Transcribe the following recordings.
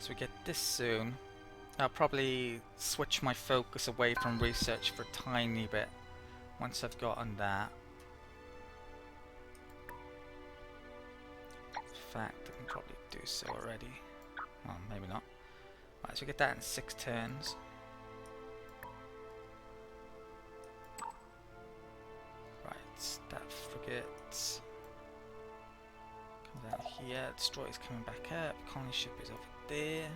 once we get this soon, I'll probably switch my focus away from research for a tiny bit once I've gotten that. In fact, I can probably do so already. Well, maybe not. Right, so we get that in 6 turns. Right, that frigate comes out here. Destroyer's coming back up. Colony ship is over there.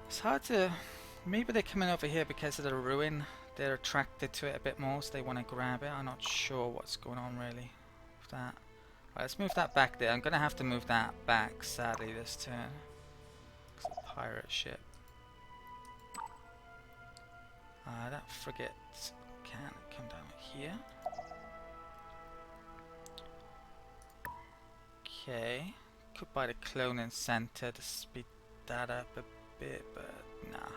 It's hard to... Maybe they're coming over here because of the ruin. They're attracted to it a bit more, so they want to grab it. I'm not sure what's going on really with that. Right, let's move that back there. I'm going to have to move that back, sadly, this turn. It's a pirate ship. That frigate can come down here. Okay. Could buy the cloning center to speed that up a bit, but nah.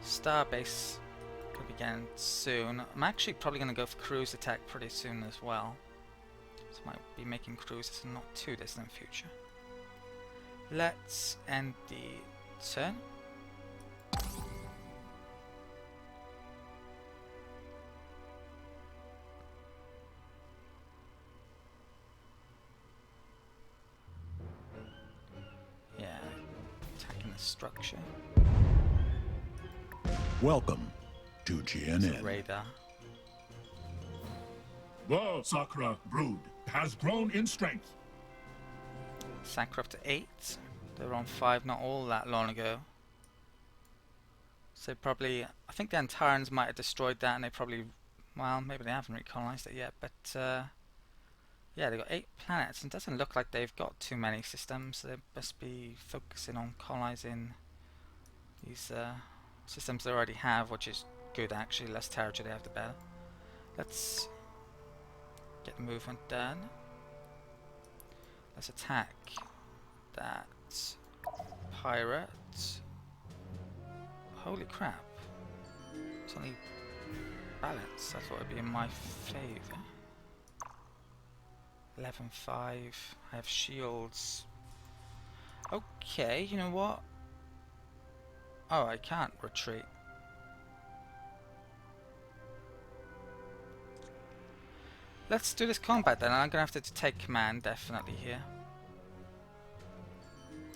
Starbase could be getting soon. I'm actually probably going to go for cruise attack pretty soon as well. So I might be making cruises in not too distant future. Let's end the turn. Yeah, attacking the structure. Welcome to GNN. Radar. The Sakra brood has grown in strength. Sakra up to 8. They were on 5 not all that long ago. So probably, I think the Antares might have destroyed that, and they probably, well, maybe they haven't recolonized it yet, but yeah, they've got 8 planets, and it doesn't look like they've got too many systems, so they must be focusing on colonizing these systems they already have, which is good actually. Less territory they have, the better. Let's get the movement done. Let's attack that pirate. Holy crap. It's only balance. I thought it'd be in my favour. 11-5. I have shields. Okay, you know what? Oh, I can't retreat. Let's do this combat then. I'm gonna have to take command definitely here.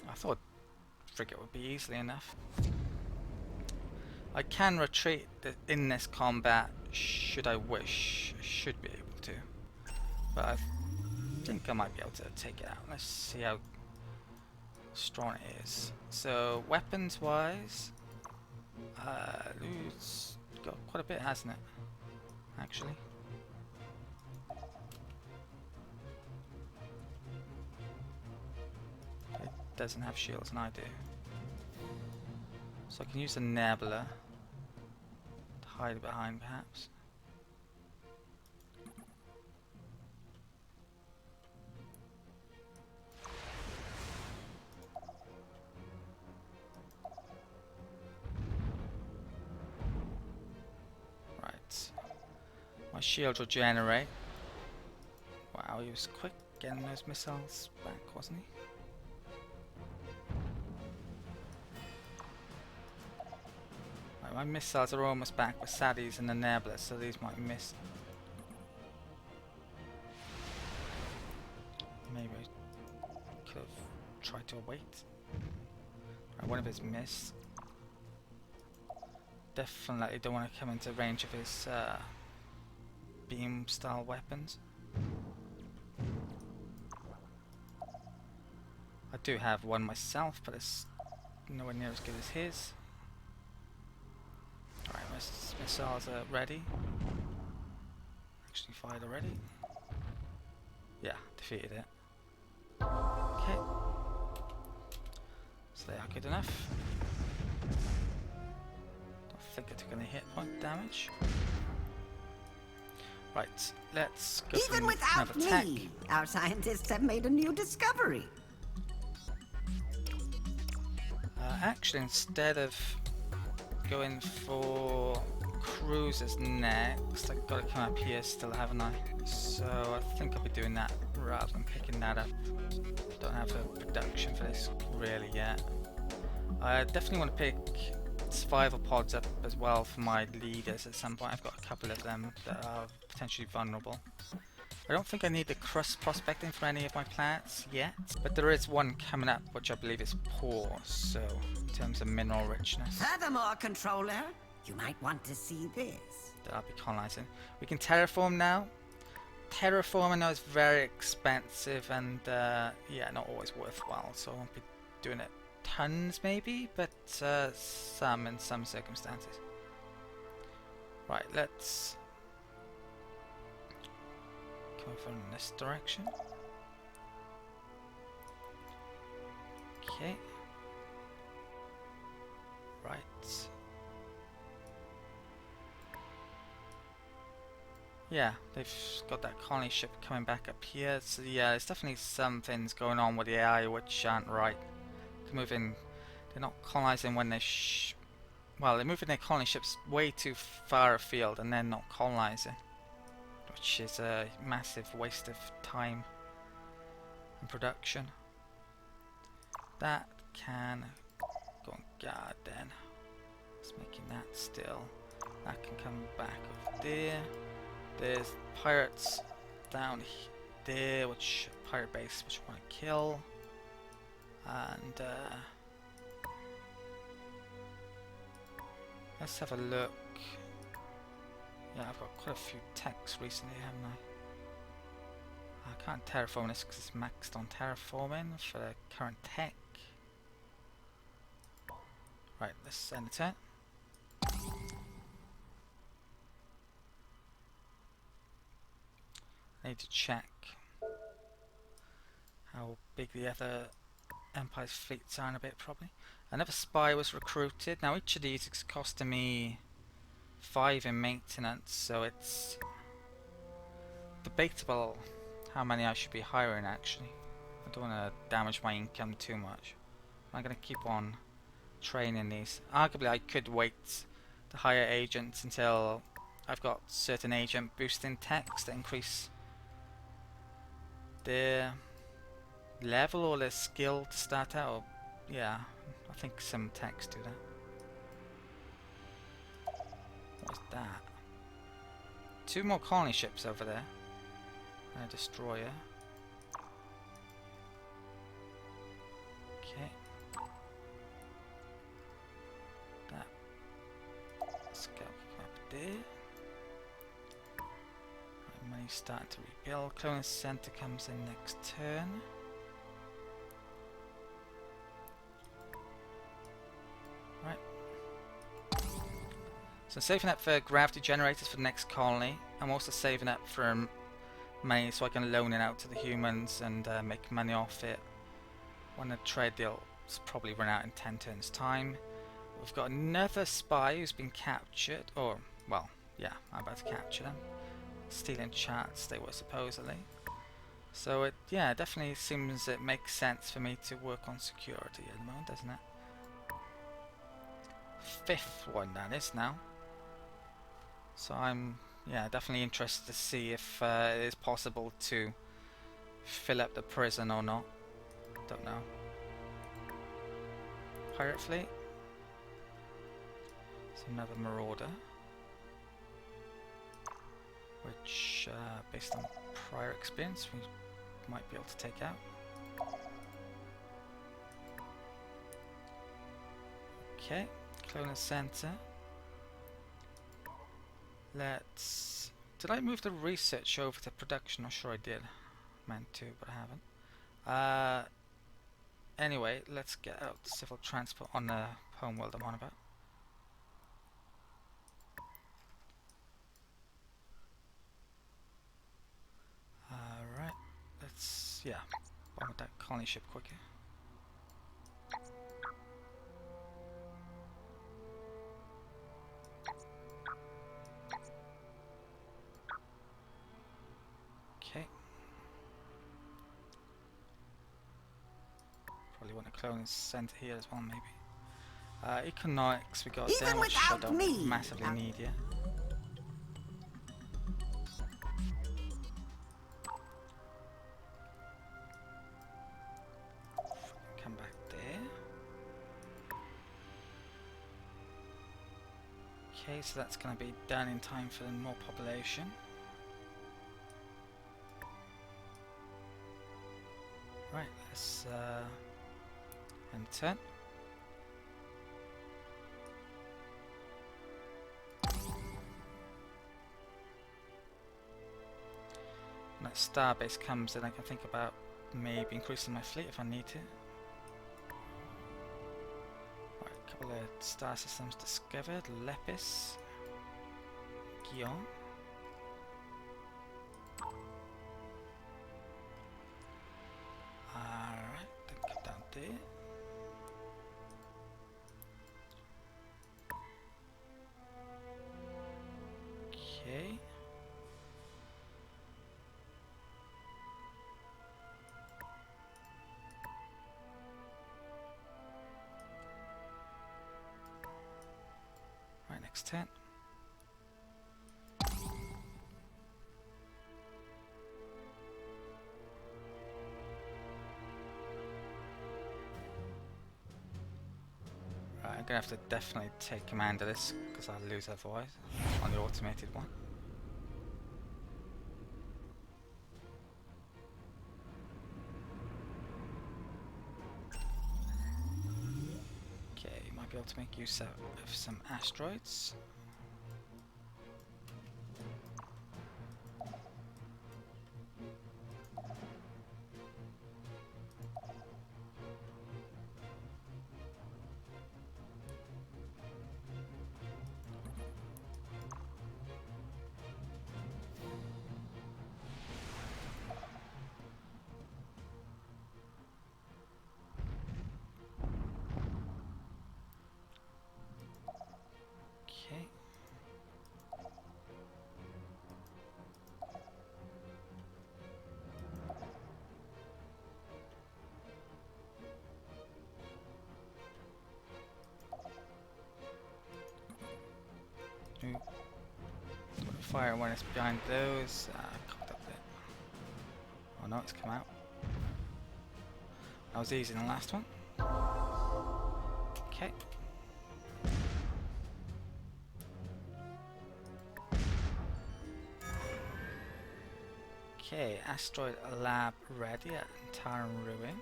I thought frigate would be easily enough. I can retreat in this combat should I wish. I should be able to. But I think I might be able to take it out. Let's see how strong it is. So weapons wise, it's got quite a bit, hasn't it? Actually. It doesn't have shields and I do. So I can use the nebula to hide behind perhaps. My shield will generate. Wow, he was quick getting those missiles back, wasn't he? Right, my missiles are almost back with Saddies and the Nebula, so these might miss. Maybe I could have tried to wait. Right, one of his missed. Definitely don't want to come into range of his beam style weapons. I do have one myself, but it's nowhere near as good as his. Alright, my missiles are ready. Actually fired already. Yeah, defeated it. Okay. So they are good enough. Don't think I took any hit point damage. Right, let's go for Even without another attack. me, our scientists have made a new discovery. Actually, instead of going for cruisers next, I've got to come up here still, haven't I? So I think I'll be doing that rather than picking that up. Don't have a production for this really yet. I definitely want to pick survival pods up as well for my leaders at some point. I've got a couple of them that are potentially vulnerable. I don't think I need the crust prospecting for any of my planets yet, but there is one coming up which I believe is poor, so in terms of mineral richness Furthermore, Controller, you might want to see this. that I'll be colonizing. We can terraform now. Terraforming now is very expensive and yeah, not always worthwhile, so I won't be doing it tons maybe, but some in some circumstances. Right, let's come over in this direction. Okay. Right. Yeah, they've got that colony ship coming back up here. So yeah, there's definitely some things going on with the AI which aren't right. They're moving. They're not colonizing when they well, they're moving their colony ships way too far afield and then not colonizing, which is a massive waste of time and production. That can go on guard then. It's making that still. That can come back over there. There's pirates down there, which pirate base which I want to kill. And let's have a look. Yeah, I've got quite a few techs recently, haven't I? I can't terraform this because it's maxed on terraforming for the current tech. Right, let's end the turn. I need to check how big the other Empire's fleets are in a bit, probably. Another spy was recruited. Now each of these is costing me 5 in maintenance, so it's debatable how many I should be hiring actually. I don't want to damage my income too much. I'm going to keep on training these. Arguably I could wait to hire agents until I've got certain agent boosting techs that increase their level or their skill to start out. Yeah, I think some techs do that. What's that? 2 more colony ships over there. And a destroyer. Okay. That. Let's go up there. Money's starting to rebuild. Clone Center comes in next turn. Right. So saving up for gravity generators for the next colony. I'm also saving up for money so I can loan it out to the humans and make money off it when the trade deal's probably run out in 10 turns time. We've got another spy who's been captured, or well, yeah, I'm about to capture them. Stealing charts they were supposedly. So it, yeah, definitely seems it makes sense for me to work on security at the moment, doesn't it? 5th one that is now. So I'm, yeah, definitely interested to see if it is possible to fill up the prison or not. Don't know. Pirate fleet. It's another marauder, which, based on prior experience, we might be able to take out. Okay, Clone Center. Let's... Did I move the research over to production? Not sure I did. Meant to, but I haven't. Anyway, let's get out civil transport on the homeworld I'm on about. Alright, let's, yeah, bomb that colony ship quicker. Okay. Probably want to clone center here as well, maybe. Economics we got there, Even which I without don't me. massively need yet. Okay, so that's going to be done in time for more population. Right, let's end turn. When that starbase comes in, I can think about maybe increasing my fleet if I need to. Right, a couple of star systems discovered. Lepis, Gion. Alright, then come down there. Okay. Right, next turn. Right, I'm gonna have to definitely take command of this because I'll lose otherwise on the automated one. Okay, might be able to make use of some asteroids. Okay. Ooh. Fire when it's behind those. Cocked up there. Oh no, it's come out. That was easy in the last one. Okay. Okay, asteroid lab ready at Antares ruin.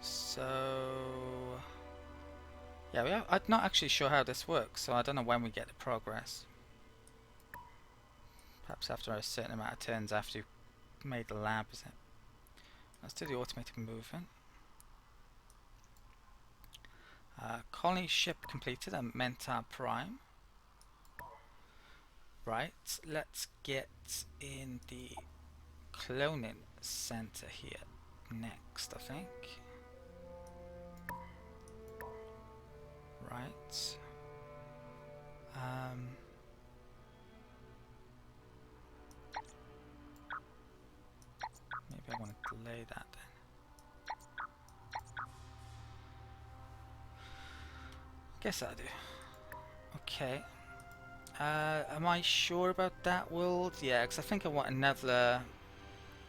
So yeah, I'm not actually sure how this works, so I don't know when we get the progress. Perhaps after a certain amount of turns after you've made the lab, is it? Let's do the automated movement. Colony ship completed at Mentar Prime. Right, let's get in the cloning center here next, I think. Right. Maybe I want to delay that then. Guess I do. Okay. Am I sure about that world? Yeah, because I think I want another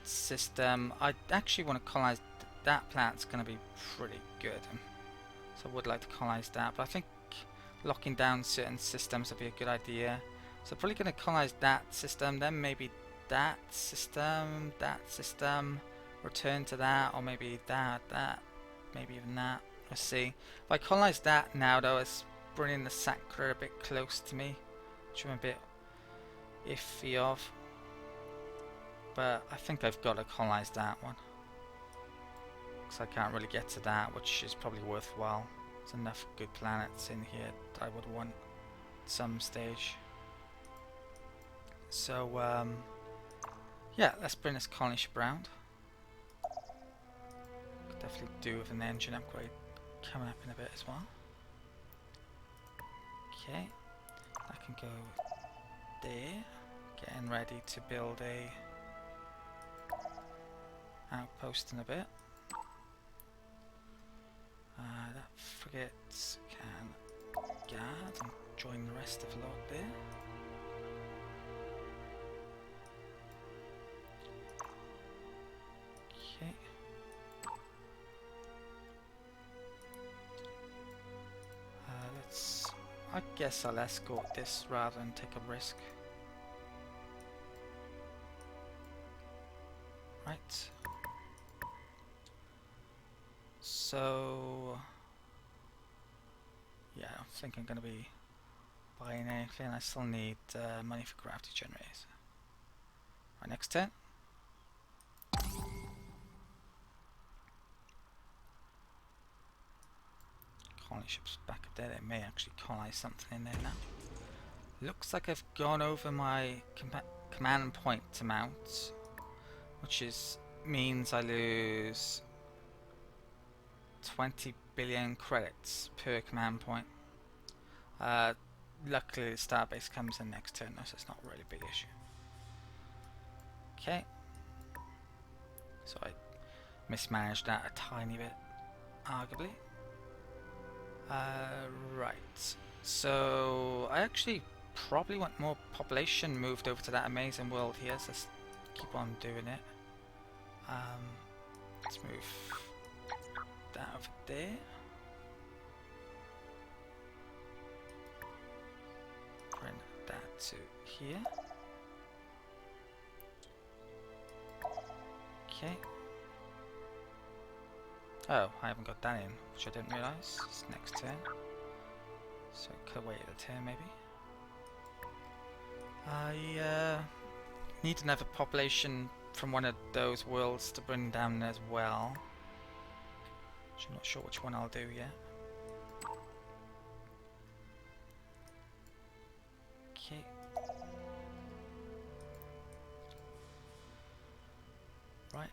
system. I actually want to colonize that planet's going to be pretty good. So I would like to colonize that, but I think locking down certain systems would be a good idea. So probably going to colonize that system, then maybe that system, return to that, or maybe that, maybe even that. Let's see. If I colonize that now though, it's bringing the Sacra a bit close to me, which I'm a bit iffy of. But I think I've got to colonize that one, because I can't really get to that, which is probably worthwhile. There's enough good planets in here that I would want at some stage. So yeah, let's bring this colony ship around. Could definitely do with an engine upgrade coming up in a bit as well. Okay, I can go there, getting ready to build a outpost in a bit. That frigate can guard and join the rest of the lot there. Okay. guess I'll escort this rather than take a risk. Right. So yeah, I don't think I'm going to be buying anything. I still need money for gravity generators. Right, next turn. Colony ships back up there. They may actually colonize something in there now. Looks like I've gone over my command point amount, which means I lose 20 billion credits per command point. Luckily the starbase comes in next turn, so it's not really a big issue. Okay. So I mismanaged that a tiny bit, arguably. Right. So I actually probably want more population moved over to that amazing world here, so let's keep on doing it. Let's move that over there. Bring that to here. Okay. Oh, I haven't got that in, which I didn't realise. It's next turn. So I could have waited a turn maybe. I need another population from one of those worlds to bring down as well. Which I'm not sure which one I'll do yet. Okay. Right,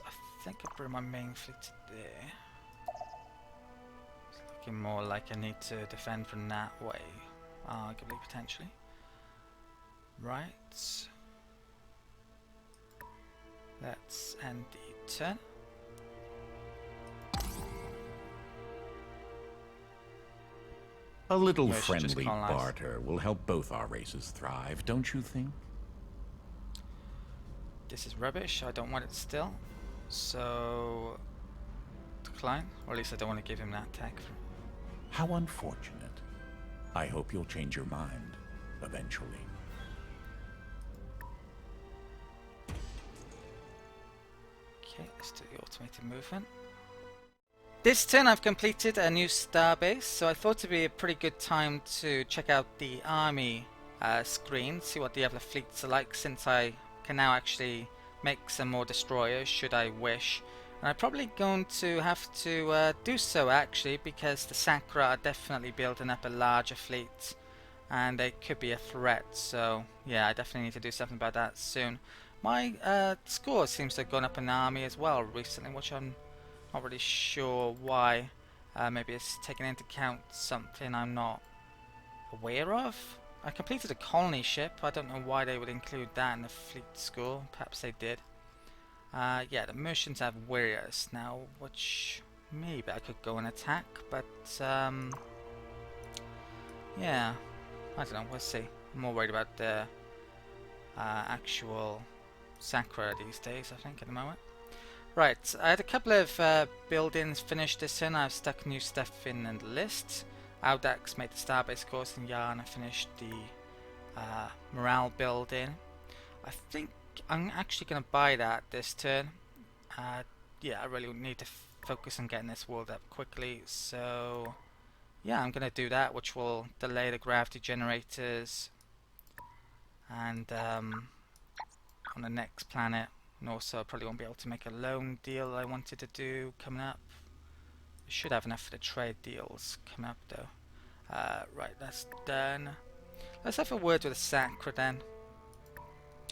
I think I'll bring my main fleet to there. It's looking more like I need to defend from that way, arguably, potentially. Right. Let's end the turn. A little Maybe I should just friendly colonize. barter will help both our races thrive, don't you think? This is rubbish, I don't want it still. So decline, or at least I don't want to give him that tech. How unfortunate. I hope you'll change your mind, eventually. Okay, let's do the automated movement. This turn I've completed a new starbase, so I thought it'd be a pretty good time to check out the army screen, see what the other fleets are like, since I can now actually make some more destroyers should I wish. And I'm probably going to have to do so actually, because the Sakura are definitely building up a larger fleet and they could be a threat, so yeah, I definitely need to do something about that soon. My score seems to have gone up in the army as well recently, which I'm not really sure why. Maybe it's taking into account something I'm not aware of. I completed a colony ship. I don't know why they would include that in the fleet score. Perhaps they did. Yeah, the Mercians have warriors now, which maybe I could go and attack, but yeah, I don't know. We'll see. I'm more worried about the actual Sakura these days, I think, at the moment. Right, I had a couple of buildings finished this turn. I've stuck new stuff in the list. Audax made the starbase course, and Yarn finished the morale building. I think I'm actually going to buy that this turn. Yeah, I really need to focus on getting this world up quickly. So yeah, I'm going to do that, which will delay the gravity generators. And on the next planet. And also I probably won't be able to make a loan deal I wanted to do coming up. I should have enough for the trade deals coming up though. Right, that's done. Let's have a word with the Sakura then.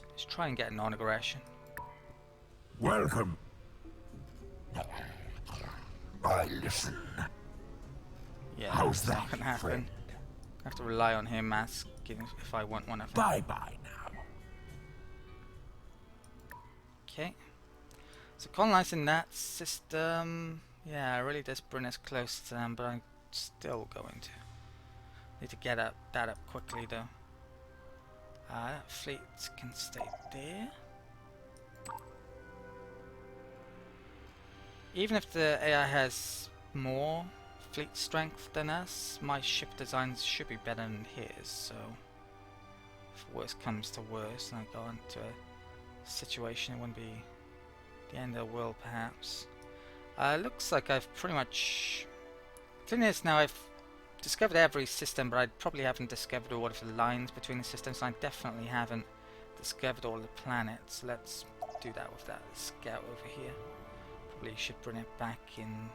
Let's try and get non-aggression. Welcome. I listen. Yeah, How's that's that, not gonna happen. friend? I have to rely on him asking if I want one of them. Bye-bye now. Okay. So colonizing that system, yeah, really does bring us close to them, but I'm still going to need to get that up quickly though. That fleet can stay there. Even if the AI has more fleet strength than us. My ship designs should be better than his, so if worse comes to worse and I go into a situation, it wouldn't be the end of the world perhaps. Looks like I've pretty much... The thing is, now I've discovered every system, but I probably haven't discovered all of the lines between the systems. I definitely haven't discovered all the planets. Let's do that with that scout over here. Probably should bring it back in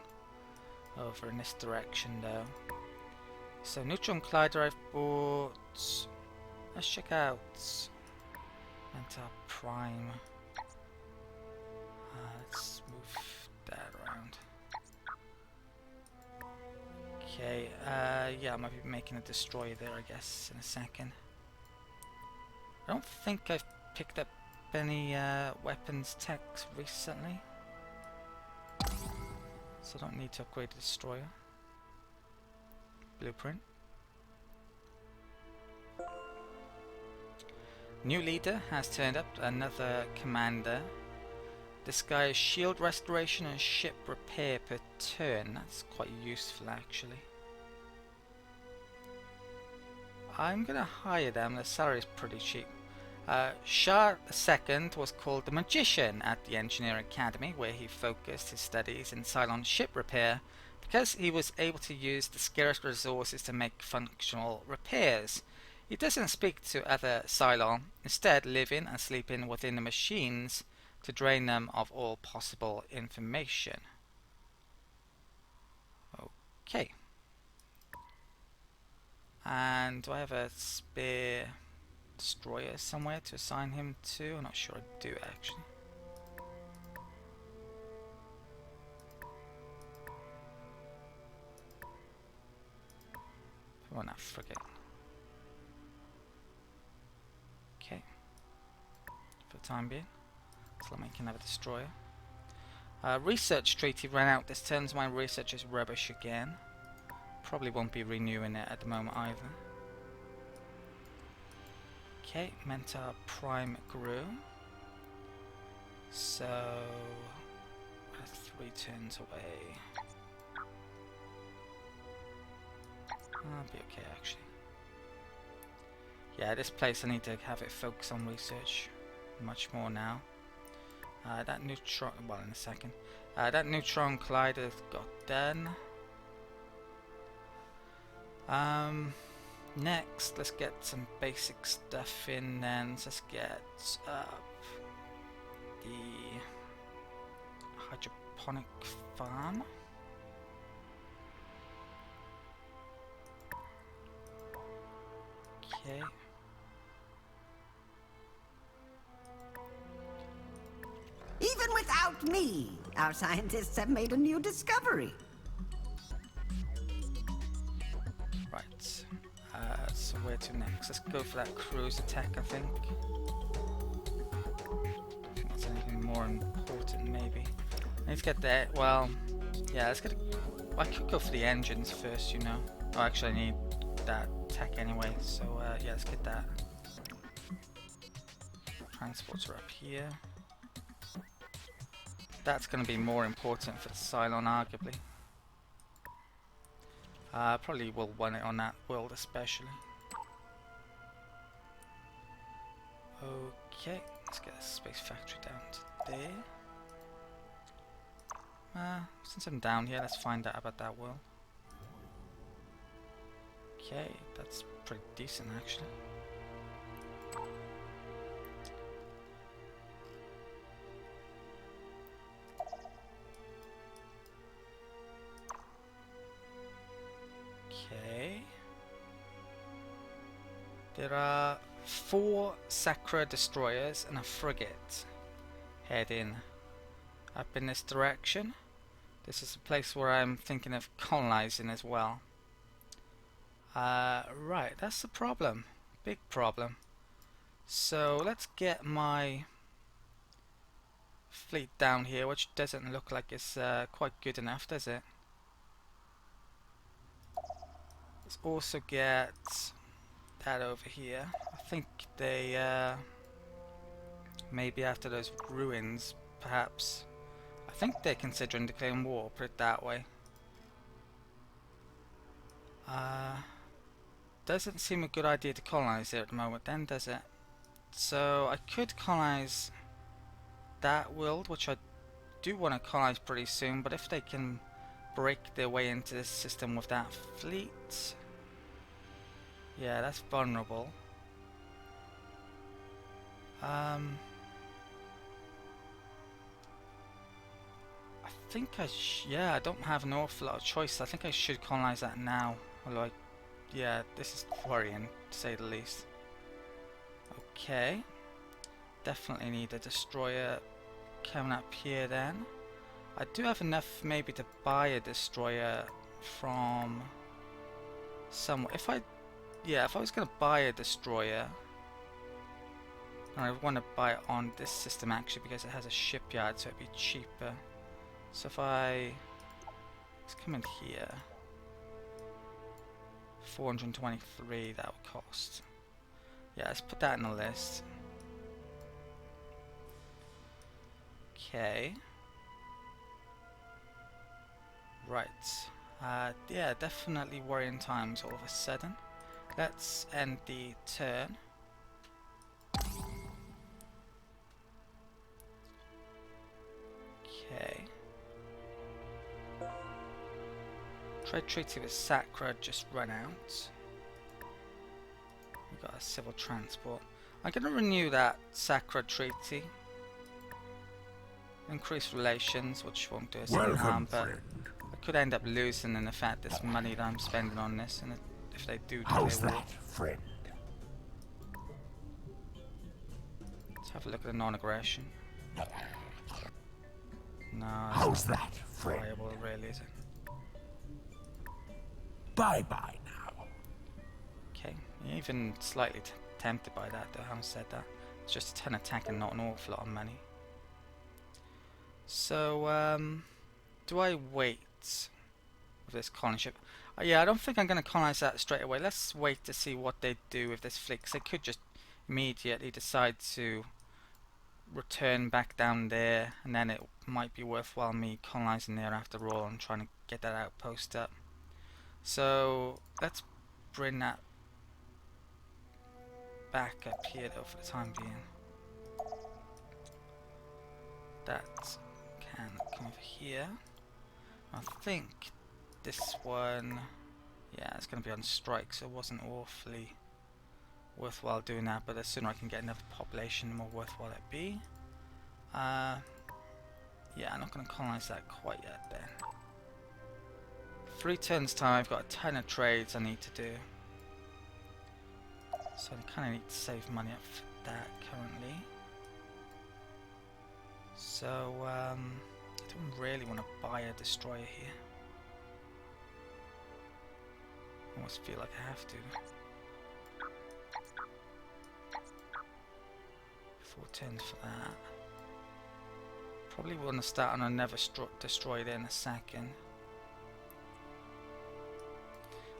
over in this direction though. So neutron collider I've bought. Let's check out Antares Prime. Let's move that around. Okay, yeah, I might be making a destroyer there, I guess, in a second. I don't think I've picked up any weapons tech recently, so I don't need to upgrade the destroyer. Blueprint. New leader has turned up, another commander. This guy is shield restoration and ship repair per turn. That's quite useful actually. I'm gonna hire them, the salary is pretty cheap. Shah II was called the Magician at the Engineering Academy, where he focused his studies in Psilon ship repair because he was able to use the scarce resources to make functional repairs. He doesn't speak to other Psilon, instead living and sleeping within the machines to drain them of all possible information. Okay. And do I have a spare destroyer somewhere to assign him to? I'm not sure I do actually. Oh, no, frigate. Okay. For the time being. So let me make another destroyer. Research treaty ran out this turn, so my research is rubbish again. Probably won't be renewing it at the moment either. Okay, Mentor Prime grew. So we're 3 turns away. I'll be okay actually. Yeah, this place I need to have it focus on research much more now. That neutron, well in a second. That neutron collider got done. Next, let's get some basic stuff in then. So let's get the hydroponic farm. Okay. Even without me, our scientists have made a new discovery. Right. So where to next? Let's go for that cruise attack, I think. I think that's anything more important, maybe. I need to get there. Well, yeah, let's get I could go for the engines first, you know. Oh, actually, I need that tech anyway, so yeah, let's get that. Transports are up here. That's going to be more important for the Psilon, arguably. Probably will want it on that world especially. Okay, let's get a space factory down to there. Since I'm down here, let's find out about that world. Okay, that's pretty decent actually. Okay. There are 4 Sacra destroyers and a frigate heading up in this direction. This is a place where I'm thinking of colonizing as well. Right, that's the problem. Big problem. So let's get my fleet down here, which doesn't look like it's quite good enough, does it? Let's also get that over here. I think they maybe after those ruins, perhaps. I think they're considering declaring war, put it that way. Doesn't seem a good idea to colonize there at the moment then, does it? So I could colonize that world, which I do want to colonize pretty soon, but if they can break their way into this system with that fleet, yeah, that's vulnerable. I think yeah, I don't have an awful lot of choice. I think I should colonize that now. Although yeah, this is worrying to say the least. Okay, definitely need a destroyer coming up here then. I do have enough maybe to buy a destroyer from somewhere. If I was going to buy a destroyer, and I want to buy it on this system actually because it has a shipyard, so it'd be cheaper. So if let's come in here, 423 that would cost. Yeah, let's put that in the list. Okay. Right. Yeah, definitely worrying times all of a sudden. Let's end the turn. Okay. Trade treaty with Sacra just run out. We've got a civil transport. I'm going to renew that Sacra treaty. Increase relations, which won't do us any harm, but I could end up losing in the fact this money that I'm spending on this, and if they do declare war. Friend? Let's have a look at the non-aggression. No, How's that, friend? viable, really, is it? Bye-bye now. Okay, even slightly tempted by that, though. I haven't said that. It's just a 10 attack and not an awful lot of money. So, do I wait with this colony ship? Yeah, I don't think I'm going to colonize that straight away. Let's wait to see what they do with this fleet, because they could just immediately decide to return back down there, and then it might be worthwhile me colonizing there after all and trying to get that outpost up. So, let's bring that back up here though for the time being. That can come over here. I think this one, yeah, it's going to be on strike, so it wasn't awfully worthwhile doing that, but the sooner I can get enough population, the more worthwhile it be. Yeah, I'm not going to colonize that quite yet then. 3 turns time, I've got a ton of trades I need to do. So I kind of need to save money up for that currently. So, I don't really want to buy a destroyer here. I almost feel like I have to. 4 turns for that. Probably want to start on another destroyer in a second.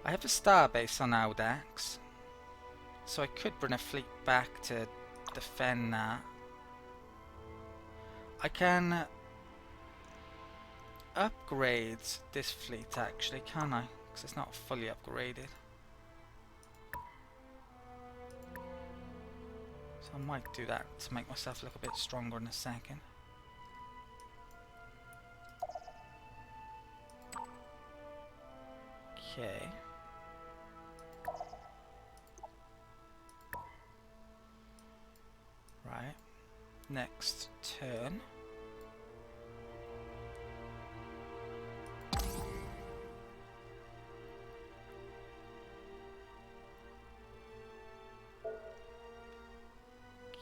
I have a starbase on Audax, so I could bring a fleet back to defend that. I can upgrade this fleet actually, can I? Because it's not fully upgraded. So I might do that to make myself look a bit stronger in a second. Okay. Right. Next turn.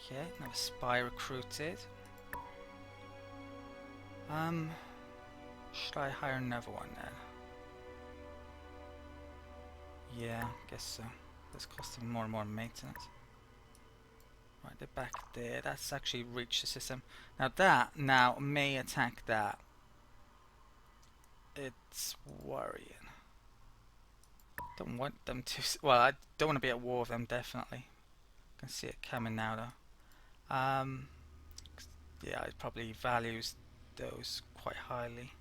Okay, another spy recruited. Should I hire another one then? Yeah, I guess so. That's costing more and more maintenance. Right, they're back there. That's actually reached the system. Now that may attack that. It's worrying. Don't want them to. Well, I don't want to be at war with them. Definitely. Can see it coming now though. Yeah, it probably values those quite highly.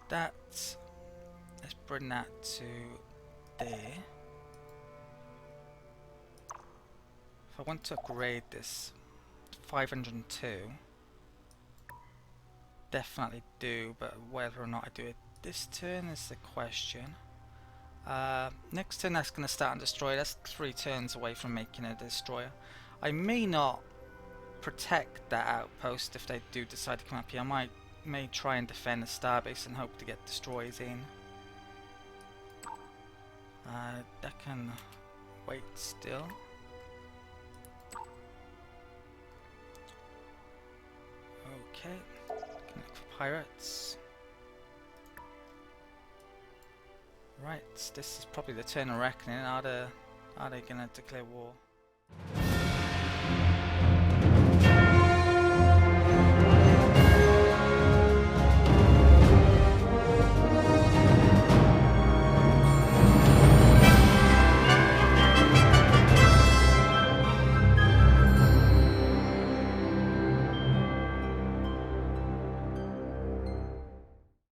Let's bring that to there. If I want to upgrade this 502, definitely do, but whether or not I do it this turn is the question. Next turn that's going to start and destroy. That's 3 turns away from making a destroyer. I may not protect that outpost if they do decide to come up here. I may try and defend the starbase and hope to get destroyers in. That can wait still. Okay, can look for pirates. Right, this is probably the turn of reckoning. Are they gonna declare war?